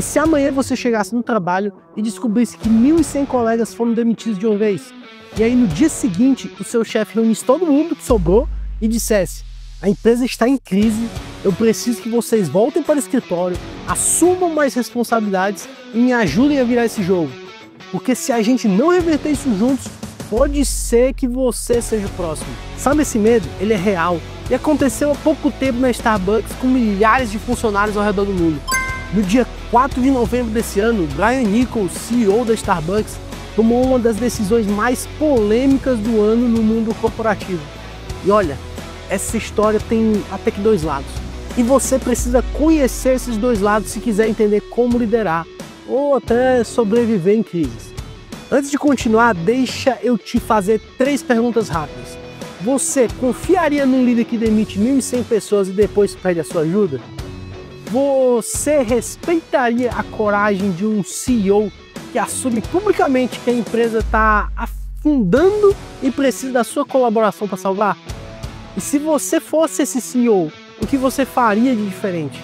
E se amanhã você chegasse no trabalho e descobrisse que 1.100 colegas foram demitidos de uma vez? E aí no dia seguinte o seu chefe reunisse todo mundo que sobrou e dissesse: a empresa está em crise, eu preciso que vocês voltem para o escritório, assumam mais responsabilidades e me ajudem a virar esse jogo. Porque se a gente não reverter isso juntos, pode ser que você seja o próximo. Sabe, esse medo? Ele é real e aconteceu há pouco tempo na Starbucks com milhares de funcionários ao redor do mundo. No dia 4 de novembro desse ano, Brian Niccol, CEO da Starbucks, tomou uma das decisões mais polêmicas do ano no mundo corporativo. E olha, essa história tem até que dois lados. E você precisa conhecer esses dois lados se quiser entender como liderar ou até sobreviver em crises. Antes de continuar, deixa eu te fazer 3 perguntas rápidas. Você confiaria num líder que demite 1.100 pessoas e depois pede a sua ajuda? Você respeitaria a coragem de um CEO que assume publicamente que a empresa está afundando e precisa da sua colaboração para salvar? E se você fosse esse CEO, o que você faria de diferente?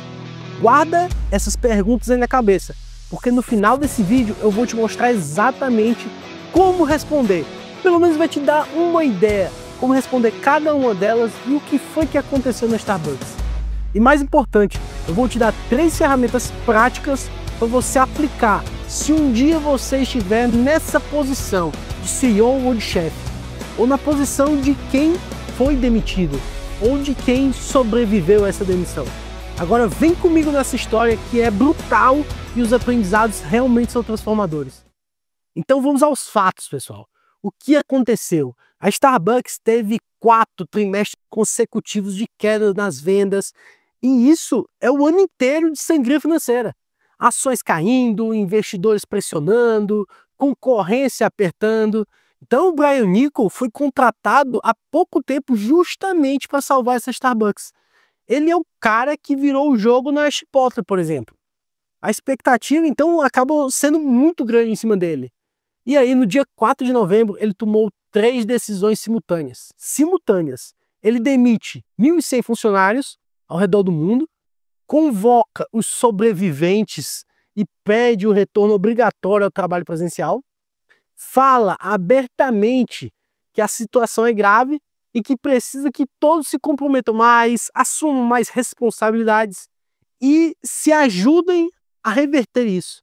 Guarda essas perguntas aí na cabeça, porque no final desse vídeo eu vou te mostrar exatamente como responder. Pelo menos vai te dar uma ideia como responder cada uma delas e o que foi que aconteceu na Starbucks. E mais importante, eu vou te dar 3 ferramentas práticas para você aplicar se um dia você estiver nessa posição de CEO ou de chefe, ou na posição de quem foi demitido, ou de quem sobreviveu a essa demissão. Agora vem comigo nessa história que é brutal e os aprendizados realmente são transformadores. Então vamos aos fatos, pessoal. O que aconteceu? A Starbucks teve 4 trimestres consecutivos de queda nas vendas, e isso é o ano inteiro de sangria financeira. Ações caindo, investidores pressionando, concorrência apertando. Então o Brian Niccol foi contratado há pouco tempo justamente para salvar essa Starbucks. Ele é o cara que virou o jogo na Chipotle, por exemplo. A expectativa então acabou sendo muito grande em cima dele. E aí no dia 4 de novembro ele tomou 3 decisões simultâneas. Ele demite 1.100 funcionários ao redor do mundo, convoca os sobreviventes e pede o retorno obrigatório ao trabalho presencial, fala abertamente que a situação é grave e que precisa que todos se comprometam mais, assumam mais responsabilidades e se ajudem a reverter isso.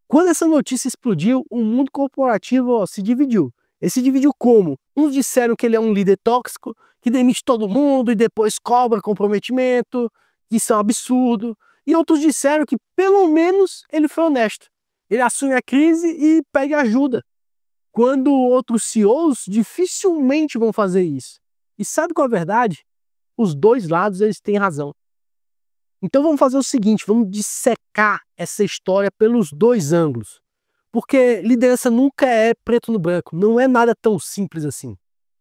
Quando essa notícia explodiu, o mundo corporativo se dividiu. Ele se dividiu como? Uns disseram que ele é um líder tóxico, que demite todo mundo e depois cobra comprometimento, que isso é um absurdo. E outros disseram que pelo menos ele foi honesto. Ele assume a crise e pede ajuda. Quando outros CEOs dificilmente vão fazer isso. E sabe qual é a verdade? Os dois lados eles têm razão. Então vamos fazer o seguinte, vamos dissecar essa história pelos 2 ângulos. Porque liderança nunca é preto no branco, não é nada tão simples assim.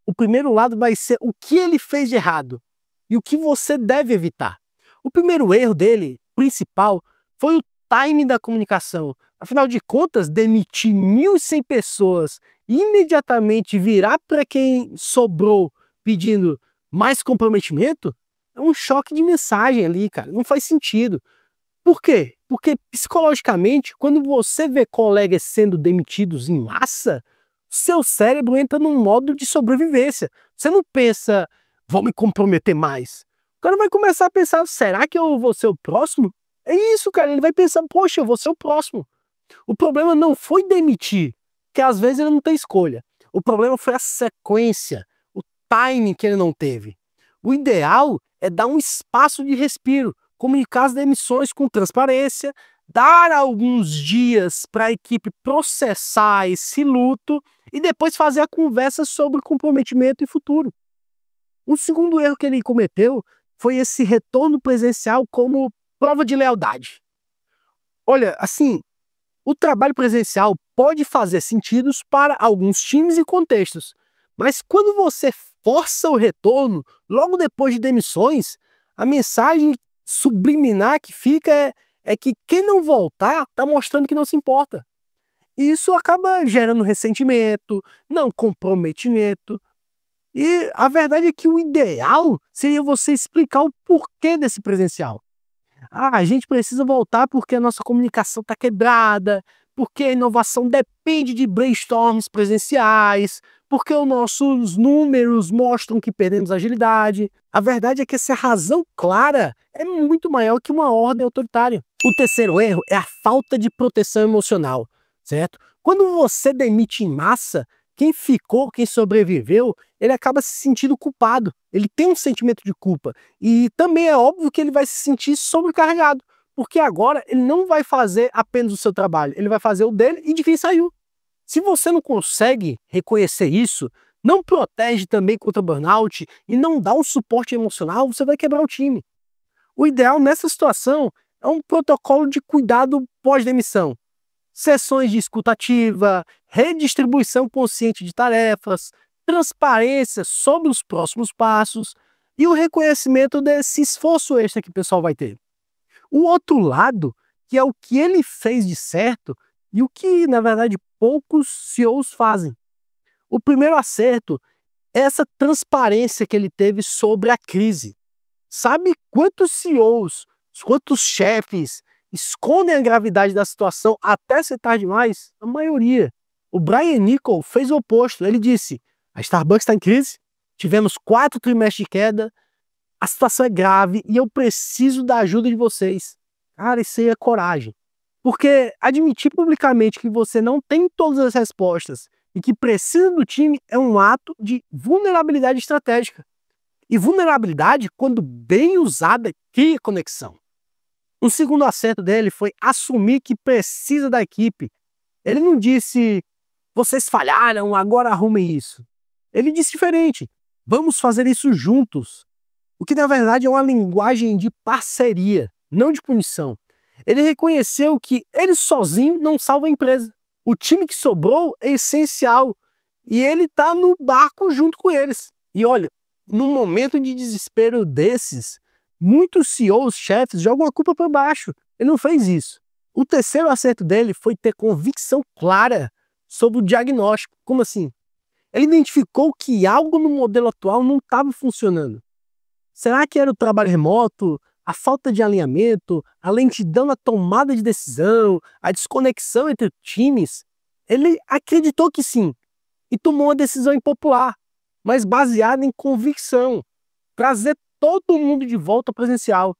O primeiro lado vai ser o que ele fez de errado e o que você deve evitar. O primeiro erro dele, principal, foi o timing da comunicação. Afinal de contas, demitir 1.100 pessoas e imediatamente virar para quem sobrou pedindo mais comprometimento é um choque de mensagem ali, cara. Não faz sentido. Por quê? Porque psicologicamente, quando você vê colegas sendo demitidos em massa, seu cérebro entra num modo de sobrevivência. Você não pensa, vou me comprometer mais. O cara vai começar a pensar, será que eu vou ser o próximo? É isso, cara. Ele vai pensar, poxa, eu vou ser o próximo. O problema não foi demitir, que às vezes ele não tem escolha. O problema foi a sequência, o timing que ele não teve. O ideal é dar um espaço de respiro, comunicar as demissões com transparência, dar alguns dias para a equipe processar esse luto e depois fazer a conversa sobre comprometimento e futuro. O segundo erro que ele cometeu foi esse retorno presencial como prova de lealdade. Olha, assim, o trabalho presencial pode fazer sentido para alguns times e contextos, mas quando você força o retorno logo depois de demissões, a mensagem subliminar que fica é que quem não voltar está mostrando que não se importa. E isso acaba gerando ressentimento, não comprometimento. E a verdade é que o ideal seria você explicar o porquê desse presencial. Ah, a gente precisa voltar porque a nossa comunicação está quebrada, porque a inovação depende de brainstorms presenciais, porque os nossos números mostram que perdemos agilidade. A verdade é que essa razão clara é muito maior que uma ordem autoritária. O terceiro erro é a falta de proteção emocional, certo? Quando você demite em massa, quem ficou, quem sobreviveu, ele acaba se sentindo culpado. Ele tem um sentimento de culpa. E também é óbvio que ele vai se sentir sobrecarregado, porque agora ele não vai fazer apenas o seu trabalho, ele vai fazer o dele e de quem saiu. Se você não consegue reconhecer isso, não protege também contra burnout e não dá um suporte emocional, você vai quebrar o time. O ideal nessa situação é um protocolo de cuidado pós-demissão. Sessões de escuta ativa, redistribuição consciente de tarefas, transparência sobre os próximos passos e o reconhecimento desse esforço extra que o pessoal vai ter. O outro lado, que é o que ele fez de certo e o que, na verdade, poucos CEOs fazem. O primeiro acerto é essa transparência que ele teve sobre a crise. Sabe quantos CEOs, quantos chefes escondem a gravidade da situação até ser tarde demais? A maioria. O Brian Niccol fez o oposto. Ele disse: a Starbucks está em crise, tivemos 4 trimestres de queda, a situação é grave e eu preciso da ajuda de vocês. Cara, isso aí é coragem. Porque admitir publicamente que você não tem todas as respostas e que precisa do time é um ato de vulnerabilidade estratégica. E vulnerabilidade, quando bem usada, cria conexão. O segundo acerto dele foi assumir que precisa da equipe. Ele não disse: vocês falharam, agora arrumem isso. Ele disse diferente: vamos fazer isso juntos. O que na verdade é uma linguagem de parceria, não de punição. Ele reconheceu que ele sozinho não salva a empresa. O time que sobrou é essencial e ele está no barco junto com eles. E olha, num momento de desespero desses, muitos CEOs, chefes, jogam a culpa para baixo. Ele não fez isso. O terceiro acerto dele foi ter convicção clara sobre o diagnóstico. Como assim? Ele identificou que algo no modelo atual não estava funcionando. Será que era o trabalho remoto, a falta de alinhamento, a lentidão na tomada de decisão, a desconexão entre times? Ele acreditou que sim e tomou uma decisão impopular, mas baseada em convicção. Trazer todo mundo de volta ao presencial.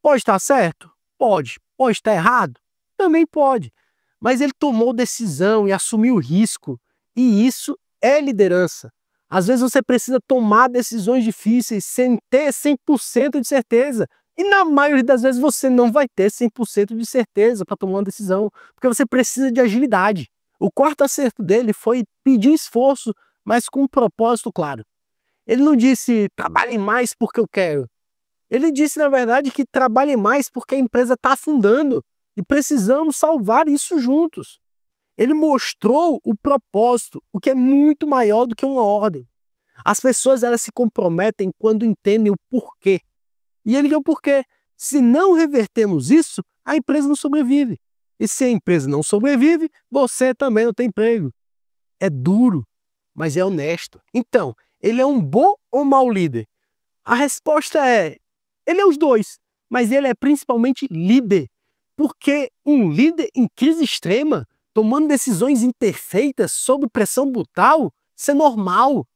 Pode estar certo? Pode. Pode estar errado? Também pode. Mas ele tomou decisão e assumiu o risco. E isso é liderança. Às vezes você precisa tomar decisões difíceis sem ter 100% de certeza. E na maioria das vezes você não vai ter 100% de certeza para tomar uma decisão, porque você precisa de agilidade. O quarto acerto dele foi pedir esforço, mas com um propósito claro. Ele não disse: trabalhe mais porque eu quero. Ele disse, na verdade, que trabalhe mais porque a empresa está afundando e precisamos salvar isso juntos. Ele mostrou o propósito, o que é muito maior do que uma ordem. As pessoas, elas se comprometem quando entendem o porquê. E ele deu o porquê. Se não revertermos isso, a empresa não sobrevive. E se a empresa não sobrevive, você também não tem emprego. É duro, mas é honesto. Então, ele é um bom ou mau líder? A resposta é: ele é os dois, mas ele é principalmente líder. Porque um líder em crise extrema, tomando decisões imperfeitas sob pressão brutal, isso é normal.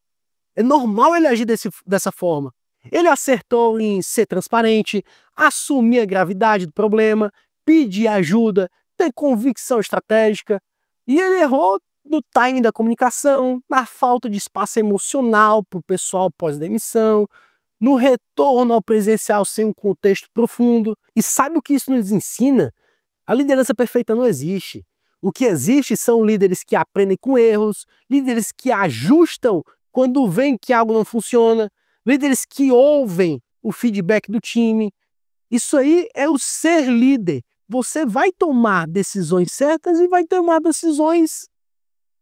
É normal ele agir dessa forma. Ele acertou em ser transparente, assumir a gravidade do problema, pedir ajuda, ter convicção estratégica. E ele errou no timing da comunicação, na falta de espaço emocional para o pessoal pós-demissão, no retorno ao presencial sem um contexto profundo. E sabe o que isso nos ensina? A liderança perfeita não existe. O que existe são líderes que aprendem com erros, líderes que ajustam quando veem que algo não funciona, líderes que ouvem o feedback do time. Isso aí é o ser líder. Você vai tomar decisões certas e vai tomar decisões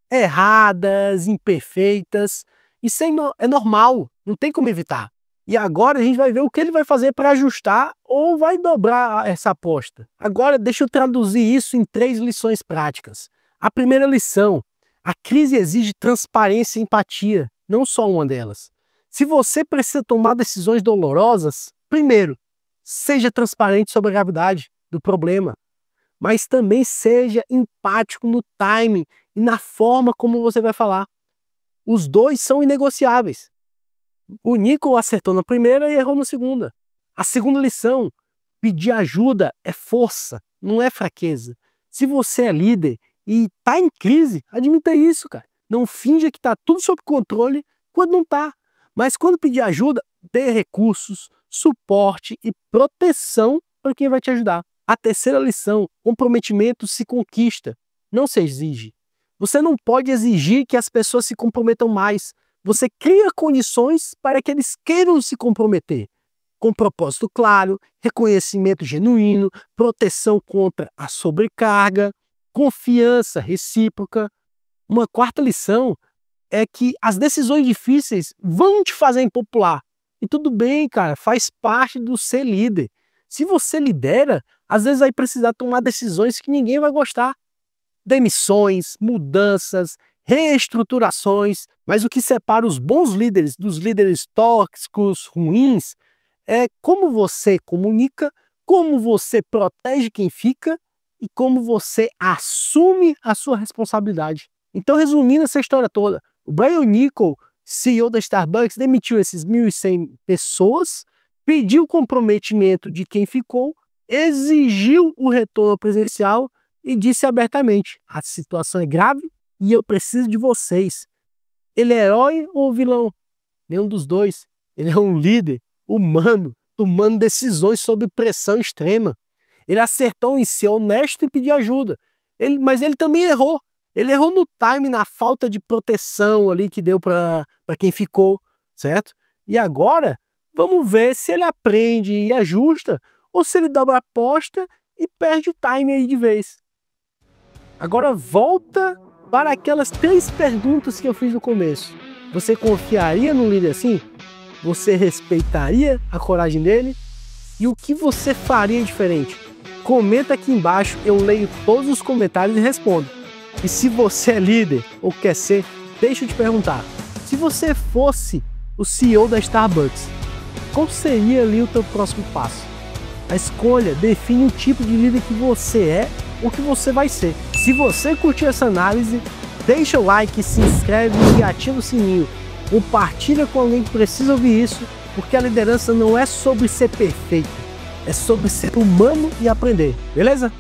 erradas, imperfeitas. Isso é normal, não tem como evitar. E agora a gente vai ver o que ele vai fazer para ajustar ou vai dobrar essa aposta. Agora deixa eu traduzir isso em 3 lições práticas. A primeira lição: a crise exige transparência e empatia, não só uma delas. Se você precisa tomar decisões dolorosas, primeiro, Seja transparente sobre a gravidade do problema, mas também seja empático no timing e na forma como você vai falar. Os dois são inegociáveis. O Nico acertou na primeira e errou na segunda. A segunda lição: pedir ajuda é força, não é fraqueza. Se você é líder e está em crise, admita isso, cara. Não finja que está tudo sob controle quando não está. Mas quando pedir ajuda, dê recursos, suporte e proteção para quem vai te ajudar. A terceira lição: comprometimento se conquista, não se exige. Você não pode exigir que as pessoas se comprometam mais. Você cria condições para que eles queiram se comprometer. Com propósito claro, reconhecimento genuíno, proteção contra a sobrecarga, confiança recíproca. Uma quarta lição é que as decisões difíceis vão te fazer impopular. E tudo bem, cara, faz parte do ser líder. Se você lidera, às vezes vai precisar tomar decisões que ninguém vai gostar. Demissões, mudanças, reestruturações. Mas o que separa os bons líderes dos líderes tóxicos, ruins, é como você comunica, como você protege quem fica e como você assume a sua responsabilidade. Então, resumindo essa história toda, o Brian Niccol, CEO da Starbucks, demitiu esses 1.100 pessoas, pediu o comprometimento de quem ficou, exigiu o retorno presencial e disse abertamente: a situação é grave e eu preciso de vocês. Ele é herói ou vilão? Nenhum dos dois. Ele é um líder humano, tomando decisões sob pressão extrema. Ele acertou em ser honesto e pedir ajuda. Mas ele também errou. Ele errou no time, na falta de proteção ali que deu para quem ficou, certo? E agora, vamos ver se ele aprende e ajusta, ou se ele dobra a aposta e perde o time aí de vez. Agora volta para aquelas 3 perguntas que eu fiz no começo. Você confiaria num líder assim? Você respeitaria a coragem dele? E o que você faria diferente? Comenta aqui embaixo, eu leio todos os comentários e respondo. E se você é líder ou quer ser, deixa eu te perguntar. Se você fosse o CEO da Starbucks, qual seria ali o teu próximo passo? A escolha define o tipo de líder que você é ou que você vai ser. Se você curtiu essa análise, deixa o like, se inscreve e ativa o sininho. Compartilha com alguém que precisa ouvir isso, porque a liderança não é sobre ser perfeito, é sobre ser humano e aprender, beleza?